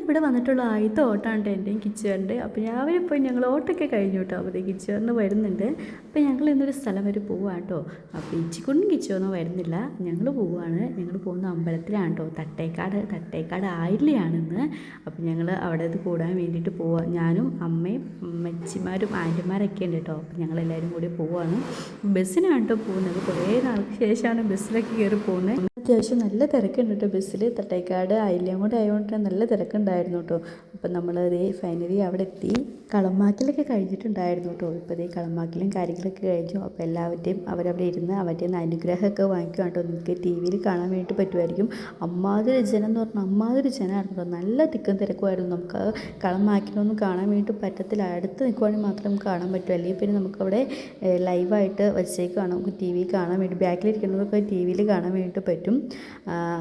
ഇവിടെ വന്നിട്ടുള്ള ആദ്യത്തെ ഓട്ടമാണ് കേട്ടോ എൻ്റെയും കിച്ചുവറിൻ്റെ. അപ്പോൾ രാവിലെ പോയി ഞങ്ങൾ ഓട്ടമൊക്കെ കഴിഞ്ഞു കേട്ടോ. അപ്പോൾ കിച്ചുവറിന് വരുന്നുണ്ട്. അപ്പോൾ ഞങ്ങൾ ഇന്നൊരു സ്ഥലം വരെ പോവാണ് കേട്ടോ. അപ്പോൾ ഇച്ചിക്കൊണ്ടും കിച്ചുവൊന്നും വരുന്നില്ല. ഞങ്ങൾ പോവുകയാണ്. ഞങ്ങൾ പോകുന്ന അമ്പലത്തിലാണ് കേട്ടോ. തട്ടേക്കാട് ആയില്യാണിന്ന്. അപ്പോൾ ഞങ്ങൾ അവിടെ ഇത് കൂടാൻ വേണ്ടിയിട്ട് പോവുക. ഞാനും അമ്മയും അമ്മച്ചിമാരും ആൻറ്റിമാരൊക്കെ ഉണ്ട് കേട്ടോ. അപ്പോൾ ഞങ്ങളെല്ലാവരും കൂടി പോവുകയാണ്. ബസ്സിനാണ് കേട്ടോ പോകുന്നത്. കുറേ നാൾക്ക് ശേഷമാണ് ബസ്സിലൊക്കെ കയറി പോകുന്നത്. അത്യാവശ്യം നല്ല തിരക്കുണ്ട് കേട്ടോ ബസ്സിൽ. തട്ടേക്കാട് ആയില്യം കൂടെ ആയതുകൊണ്ട് നല്ല തിരക്കുണ്ടായിരുന്നു കേട്ടോ. അപ്പം നമ്മൾ ഇതേ ഫൈനലി അവിടെ എത്തി. കളമാക്കലൊക്കെ കഴിഞ്ഞിട്ടുണ്ടായിരുന്നു കേട്ടോ. ഇപ്പോൾ ഇതേ കളമാക്കലും കാര്യങ്ങളൊക്കെ കഴിഞ്ഞു. അപ്പോൾ എല്ലാവരുടെയും അവരവിടെ ഇരുന്ന് അവരുടെ അനുഗ്രഹമൊക്കെ വാങ്ങിക്കും കേട്ടോ. നിങ്ങൾക്ക് ടി വിയിൽ കാണാൻ വേണ്ടി പറ്റുമായിരിക്കും. അമ്മാതിരി ജനം എന്ന് പറഞ്ഞാൽ അമ്മാതിരി ജനമായിരുന്നു കേട്ടോ. നല്ല തിക്കും തിരക്കുമായിരുന്നു. നമുക്ക് കളമാക്കലൊന്നും കാണാൻ വേണ്ടി പറ്റത്തില്ല. അടുത്ത് നിൽക്കുവാണെങ്കിൽ മാത്രം കാണാൻ പറ്റും. അല്ലെങ്കിൽ പിന്നെ നമുക്കവിടെ ലൈവായിട്ട് വച്ചേക്കാണ്. നമുക്ക് ടി വി കാണാൻ വേണ്ടി ബാക്കിലിരിക്കുന്നതൊക്കെ ടി വിയിൽ കാണാൻ വേണ്ടിയിട്ട് പറ്റും.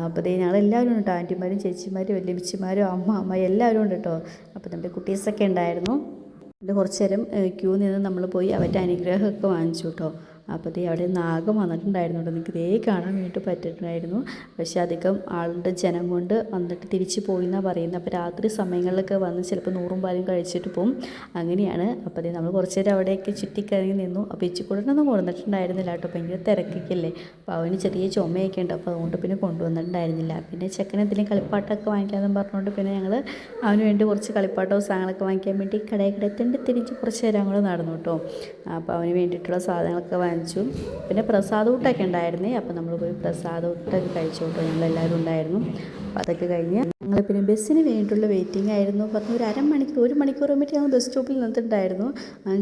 അപ്പോൾ ദേ ഞങ്ങളെല്ലാവരും ഉണ്ട് കേട്ടോ. ആൻറ്റിമാരും ചേച്ചിമാരും വല്യമ്മച്ചിമാരും അമ്മ എല്ലാവരും ഉണ്ട് കേട്ടോ. അപ്പോൾ നമ്മുടെ കുട്ടീസൊക്കെ ഉണ്ടായിരുന്നു. എന്നിട്ട് കുറച്ച് നേരം ക്യൂ നിന്ന് നമ്മൾ പോയി അവരുടെ അനുഗ്രഹമൊക്കെ വാങ്ങിച്ചു കേട്ടോ. അപ്പോൾ ദേ അവിടെ നാഗം വന്നിട്ടുണ്ടായിരുന്നു കേട്ടോ. നിങ്ങൾക്ക് ഇതേ കാണാൻ വേണ്ടി പറ്റിയിട്ടുണ്ടായിരുന്നു. പക്ഷേ അധികം ആളുടെ ജനം കൊണ്ട് വന്നിട്ട് തിരിച്ച് പോയി എന്നാണ് പറയുന്നത്. അപ്പോൾ രാത്രി സമയങ്ങളിലൊക്കെ വന്ന് ചിലപ്പോൾ 100 പാലും കഴിച്ചിട്ട് പോകും. അങ്ങനെയാണ്. അപ്പോൾ ദേ നമ്മൾ കുറച്ച് നേരം അവിടെയൊക്കെ ചുറ്റിക്കറങ്ങി നിന്നു. അപ്പോൾ ഇച്ചിക്കൂടനൊന്നും കൊണ്ടുവന്നിട്ടുണ്ടായിരുന്നില്ല കേട്ടോ. ഭയങ്കര തിരക്കൊക്കെയല്ലേ. അപ്പോൾ അവന് ചെറിയ ചുമയൊക്കെ ഉണ്ട്. അപ്പോൾ അതുകൊണ്ട് പിന്നെ കൊണ്ടുവന്നിട്ടുണ്ടായിരുന്നില്ല. പിന്നെ ചെക്കന് എന്തെങ്കിലും കളിപ്പാട്ടമൊക്കെ വാങ്ങിക്കാമെന്ന് പറഞ്ഞുകൊണ്ട് പിന്നെ ഞങ്ങൾ അവന് വേണ്ടി കുറച്ച് കളിപ്പാട്ടവും സാധനങ്ങളൊക്കെ വാങ്ങിക്കാൻ വേണ്ടി കടയിൽ തിരിച്ച് കുറച്ച് നേരം കൂടെ നടന്നു കേട്ടോ. അപ്പോൾ അവന് വേണ്ടിയിട്ടുള്ള സാധനങ്ങളൊക്കെ വാങ്ങിച്ചു. പിന്നെ പ്രസാദൂട്ടൊക്കെ ഉണ്ടായിരുന്നേ. അപ്പോൾ നമ്മൾ പോയി പ്രസാദൂട്ടൊക്കെ കഴിച്ചു കേട്ടോ. ഞങ്ങളെല്ലാവരും ഉണ്ടായിരുന്നു. അപ്പോൾ അതൊക്കെ കഴിഞ്ഞ് ഞങ്ങൾ പിന്നെ ബസ്സിന് വേണ്ടിയിട്ടുള്ള വെയിറ്റിംഗ് ആയിരുന്നു. പറഞ്ഞ ഒരു മണിക്കൂർ വേണ്ടി ഞങ്ങൾ ബസ് സ്റ്റോപ്പിൽ നിന്നിട്ടുണ്ടായിരുന്നു.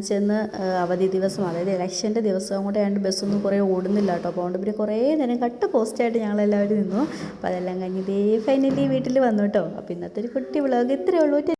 ചെന്ന് അവധി ദിവസം, അതായത് ഇലക്ഷൻ്റെ ദിവസവും കൂടെ ആയതുകൊണ്ട് ബസ്സൊന്നും കുറേ ഓടുന്നില്ല കേട്ടോ. അപ്പോൾ അതുകൊണ്ട് പിന്നെ കുറേ നേരം കട്ട പോസ്റ്റായിട്ട് ഞങ്ങളെല്ലാവരും നിന്നു. അപ്പോൾ അതെല്ലാം കഴിഞ്ഞ് ഇതേ ഫൈനലി വീട്ടിൽ വന്നു കേട്ടോ. അപ്പോൾ ഇന്നത്തെ ഒരു കുട്ടി വ്ളോഗ് ഇത്രയേ ഉള്ളൂ.